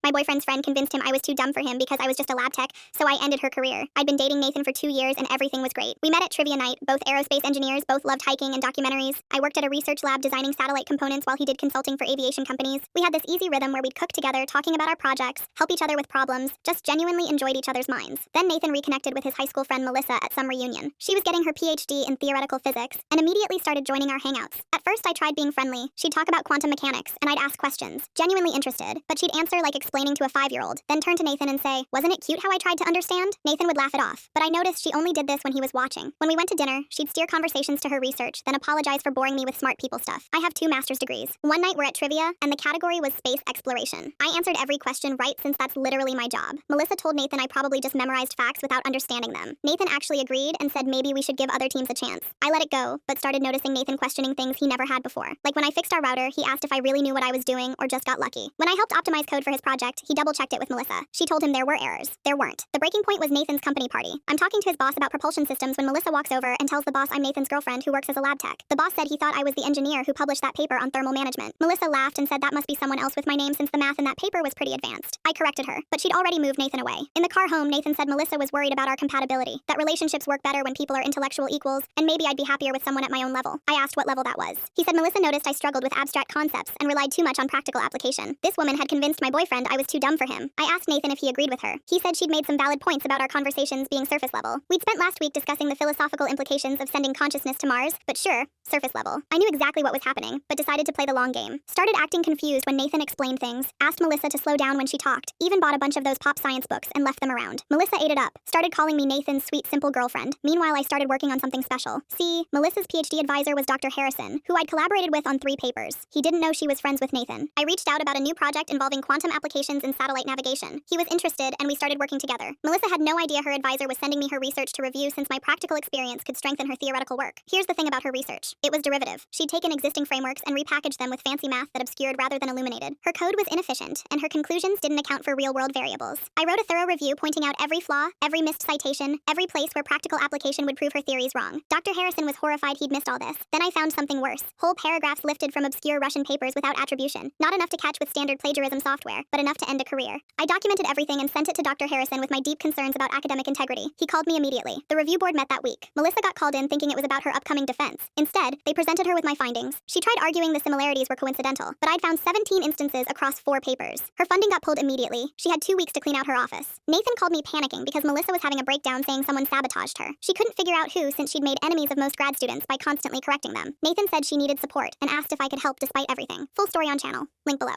My boyfriend's friend convinced him I was too dumb for him because I was just a lab tech, so I ended her career. I'd been dating Nathan for 2 years and everything was great. We met at trivia night, both aerospace engineers, both loved hiking and documentaries. I worked at a research lab designing satellite components while he did consulting for aviation companies. We had this easy rhythm where we'd cook together, talking about our projects, help each other with problems, just genuinely enjoyed each other's minds. Then Nathan reconnected with his high school friend Melissa at some reunion. She was getting her PhD in theoretical physics and immediately started joining our hangouts. At first I tried being friendly. She'd talk about quantum mechanics and I'd ask questions, genuinely interested, but she'd answer like explaining to a 5-year-old, then turn to Nathan and say, "Wasn't it cute how I tried to understand?" Nathan would laugh it off, but I noticed she only did this when he was watching. When we went to dinner, she'd steer conversations to her research, then apologize for boring me with smart people stuff. I have 2 master's degrees. One night we're at trivia, and the category was space exploration. I answered every question right since that's literally my job. Melissa told Nathan I probably just memorized facts without understanding them. Nathan actually agreed and said maybe we should give other teams a chance. I let it go, but started noticing Nathan questioning things he never had before. Like when I fixed our router, he asked if I really knew what I was doing or just got lucky. When I helped optimize code for his project, he double-checked it with Melissa. She told him there were errors. There weren't. The breaking point was Nathan's company party. I'm talking to his boss about propulsion systems when Melissa walks over and tells the boss I'm Nathan's girlfriend who works as a lab tech. The boss said he thought I was the engineer who published that paper on thermal management. Melissa laughed and said that must be someone else with my name since the math in that paper was pretty advanced. I corrected her, but she'd already moved Nathan away. In the car home, Nathan said Melissa was worried about our compatibility, that relationships work better when people are intellectual equals, and maybe I'd be happier with someone at my own level. I asked what level that was. He said Melissa noticed I struggled with abstract concepts and relied too much on practical application. This woman had convinced my boyfriend I was too dumb for him. I asked Nathan if he agreed with her. He said she'd made some valid points about our conversations being surface level. We'd spent last week discussing the philosophical implications of sending consciousness to Mars, but sure, surface level. I knew exactly what was happening, but decided to play the long game. Started acting confused when Nathan explained things, asked Melissa to slow down when she talked, even bought a bunch of those pop science books and left them around. Melissa ate it up, started calling me Nathan's sweet, simple girlfriend. Meanwhile, I started working on something special. See, Melissa's PhD advisor was Dr. Harrison, who I'd collaborated with on 3 papers. He didn't know she was friends with Nathan. I reached out about a new project involving quantum applications in satellite navigation. He was interested, and we started working together. Melissa had no idea her advisor was sending me her research to review since my practical experience could strengthen her theoretical work. Here's the thing about her research. It was derivative. She'd taken existing frameworks and repackaged them with fancy math that obscured rather than illuminated. Her code was inefficient, and her conclusions didn't account for real-world variables. I wrote a thorough review pointing out every flaw, every missed citation, every place where practical application would prove her theories wrong. Dr. Harrison was horrified he'd missed all this. Then I found something worse. Whole paragraphs lifted from obscure Russian papers without attribution. Not enough to catch with standard plagiarism software, but enough to end a career. I documented everything and sent it to Dr. Harrison with my deep concerns about academic integrity. He called me immediately. The review board met that week. Melissa got called in thinking it was about her upcoming defense. Instead, they presented her with my findings. She tried arguing the similarities were coincidental, but I'd found 17 instances across 4 papers. Her funding got pulled immediately. She had 2 weeks to clean out her office. Nathan called me panicking because Melissa was having a breakdown saying someone sabotaged her. She couldn't figure out who since she'd made enemies of most grad students by constantly correcting them. Nathan said she needed support and asked if I could help despite everything. Full story on channel. Link below.